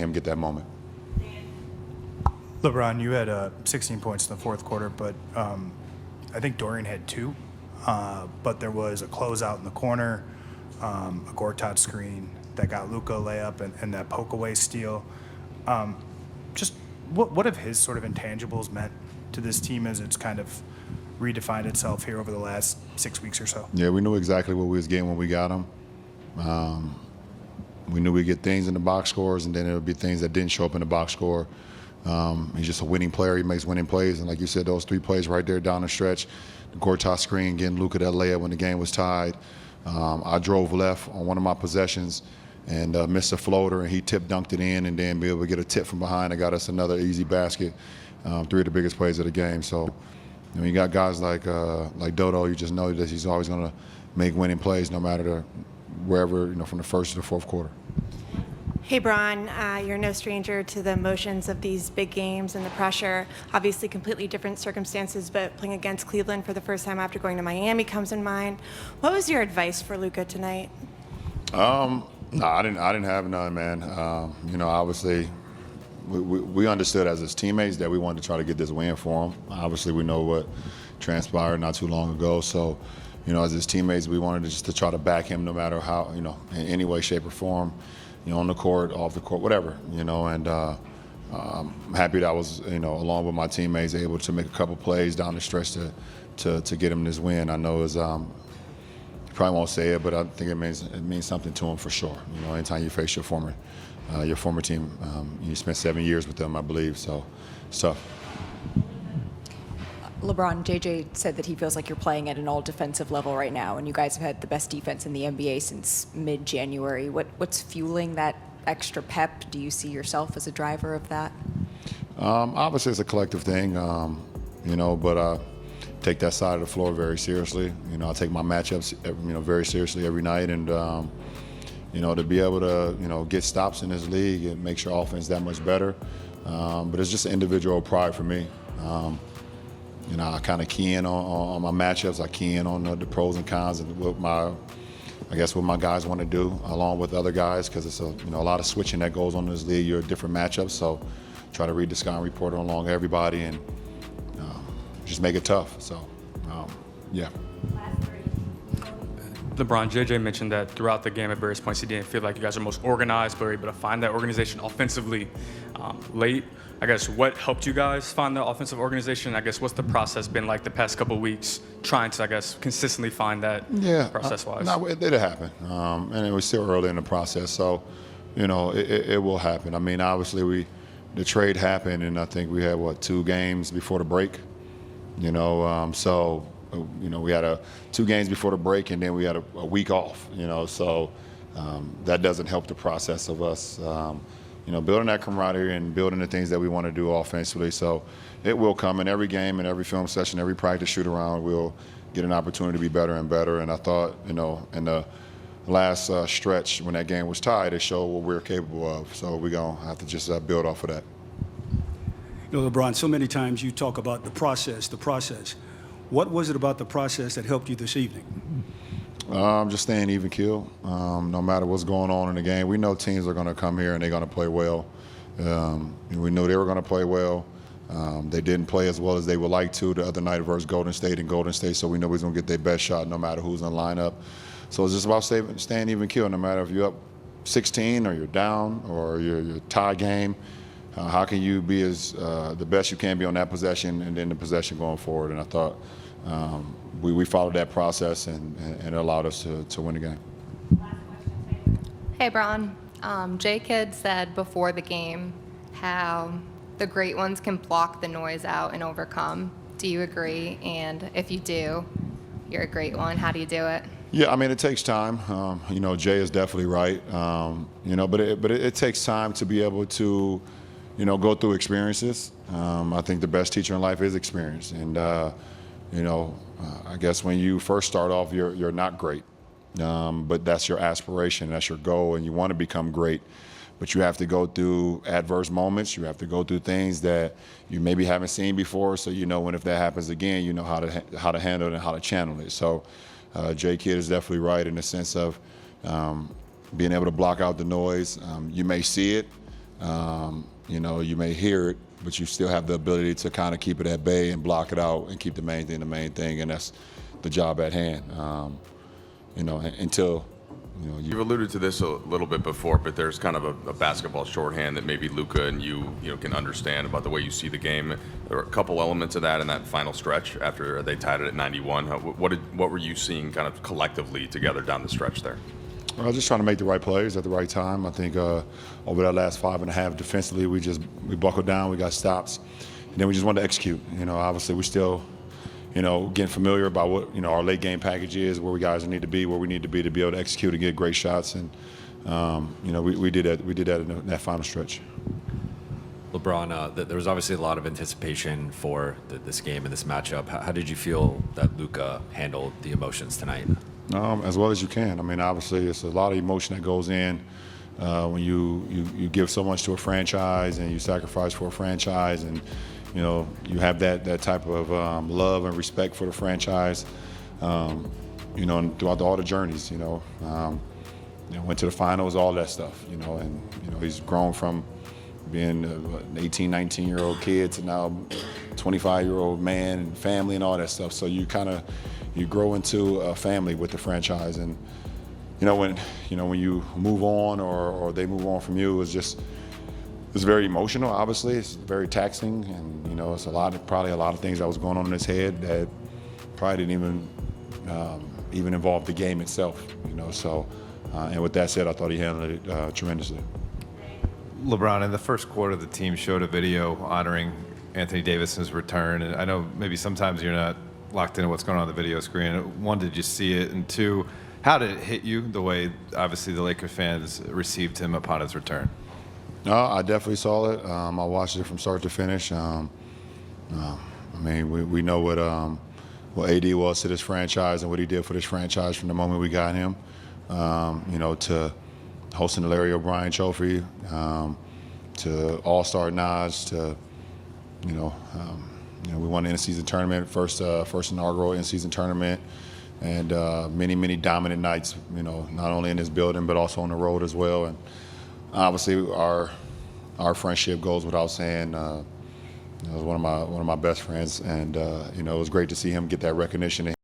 him get that moment. LeBron, you had 16 points in the fourth quarter, but I think Dorian had 2. But there was a closeout in the corner, a Gortat screen that got Luka a layup, and that poke away steal. Just what have his sort of intangibles meant to this team as it's kind of redefined itself here over the last 6 weeks or so? Yeah, we knew exactly what we was getting when we got him. We knew we'd get things in the box scores, and then there would be things that didn't show up in the box score. He's just a winning player. He makes winning plays, and like you said, those 3 plays right there down the stretch, the Gortat screen, getting Luka that layup when the game was tied. I drove left on one of my possessions and missed a floater, and he tip-dunked it in, and then be able to get a tip from behind that got us another easy basket. 3 of the biggest plays of the game. So, you got guys like Dodo. You just know that he's always going to make winning plays no matter wherever, from the first to the fourth quarter. Hey, Bron, you're no stranger to the emotions of these big games and the pressure. Obviously, completely different circumstances, but playing against Cleveland for the first time after going to Miami comes in mind. What was your advice for Luka tonight? No, I didn't have none, man. Obviously, we understood as his teammates that we wanted to try to get this win for him. Obviously, we know what transpired not too long ago, so. As his teammates, we wanted to try to back him no matter how, in any way, shape, or form, on the court, off the court, whatever, and I'm happy that I was, along with my teammates, able to make a couple plays down the stretch to get him this win. I know he probably won't say it, but I think it means something to him for sure. Anytime you face your former team, you spent 7 years with them, I believe, so it's tough. LeBron, JJ said that he feels like you're playing at an all-defensive level right now, and you guys have had the best defense in the NBA since mid-January. What's fueling that extra pep? Do you see yourself as a driver of that? Obviously, it's a collective thing, but I take that side of the floor very seriously. I take my matchups, very seriously every night, and to be able to, get stops in this league, it makes your offense that much better. But it's just individual pride for me. I kind of key in on my matchups. I key in on the pros and cons and what my guys want to do along with other guys, because it's a lot of switching that goes on in this league. You're different matchups, so try to read the scouting report along everybody and just make it tough. So, yeah. LeBron, JJ mentioned that throughout the game at various points he didn't feel like you guys are most organized, but were able to find that organization offensively late. I guess what helped you guys find the offensive organization? I guess what's the process been like the past couple of weeks trying to, consistently find that process-wise? No, it did happen, and it was still early in the process, so, it will happen. I mean, obviously the trade happened, and I think we had, 2 games before the break, so, we had 2 games before the break, and then we had a week off, so that doesn't help the process of us, building that camaraderie and building the things that we want to do offensively. So it will come in every game, in every film session, every practice shoot around, we'll get an opportunity to be better and better. And I thought, in the last stretch when that game was tied, it showed what we're capable of. So we're going to have to just build off of that. LeBron, so many times you talk about the process. What was it about the process that helped you this evening? Just staying even keel, no matter what's going on in the game. We know teams are going to come here and they're going to play well. We knew they were going to play well. They didn't play as well as they would like to the other night versus Golden State, so we know we're going to get their best shot no matter who's in the lineup. So it's just about staying even keel, no matter if you're up 16 or you're down or you're tie game. How can you be as the best you can be on that possession and then the possession going forward? And I thought we followed that process and it allowed us to win the game. Hey, Bron. Jay Kidd said before the game how the great ones can block the noise out and overcome. Do you agree? And if you do, you're a great one. How do you do it? Yeah, I mean, it takes time. Jay is definitely right. But it takes time to be able to, go through experiences. I think the best teacher in life is experience. And, I guess when you first start off, you're not great. But that's your aspiration, that's your goal, and you want to become great. But you have to go through adverse moments. You have to go through things that you maybe haven't seen before. So if that happens again, you know how to handle it and how to channel it. So Jay Kidd is definitely right in the sense of being able to block out the noise. You may see it, You know, you may hear it, but you still have the ability to kind of keep it at bay and block it out and keep the main thing, and that's the job at hand. You know, until you know You've alluded to this a little bit before, but there's kind of a basketball shorthand that maybe Luka and you can understand about the way you see the game. There were a couple elements of that in that final stretch after they tied it at 91. What were you seeing kind of collectively together down the stretch there? Well, just trying to make the right plays at the right time. I think over that last 5.5 defensively, we buckled down, we got stops, and then we just wanted to execute. You know, obviously we're still, you know, getting familiar about what, you know, our late game package is, where we guys need to be, where we need to be able to execute and get great shots. And you know, we did that. We did that in that final stretch. LeBron, there was obviously a lot of anticipation for this game and this matchup. How did you feel that Luka handled the emotions tonight? As well as you can. I mean, obviously, it's a lot of emotion that goes in when you give so much to a franchise and you sacrifice for a franchise, and you know you have that type of love and respect for the franchise. You know, and throughout all the journeys, you know, went to the finals, all that stuff. You know, and you know he's grown from being an 18, 19-year-old kid to now 25-year-old man and family and all that stuff. So you grow into a family with the franchise, and you know when you move on or they move on from you, it's very emotional. Obviously, it's very taxing, and you know it's probably a lot of things that was going on in his head that probably didn't even involve the game itself. You know, so and with that said, I thought he handled it tremendously. LeBron, in the first quarter, the team showed a video honoring Anthony Davis's return, and I know maybe sometimes you're not locked into what's going on the video screen. One, did you see it? And two, how did it hit you, the way obviously the Lakers fans received him upon his return? No, I definitely saw it. I watched it from start to finish. I mean, we know what AD was to this franchise and what he did for this franchise from the moment we got him. You know, to hosting the Larry O'Brien Trophy, to All-Star nods, to you know, we won the in-season tournament, first inaugural in-season tournament, and many dominant nights. You know, not only in this building but also on the road as well. And obviously, our friendship goes without saying. He was one of my best friends, and you know, it was great to see him get that recognition.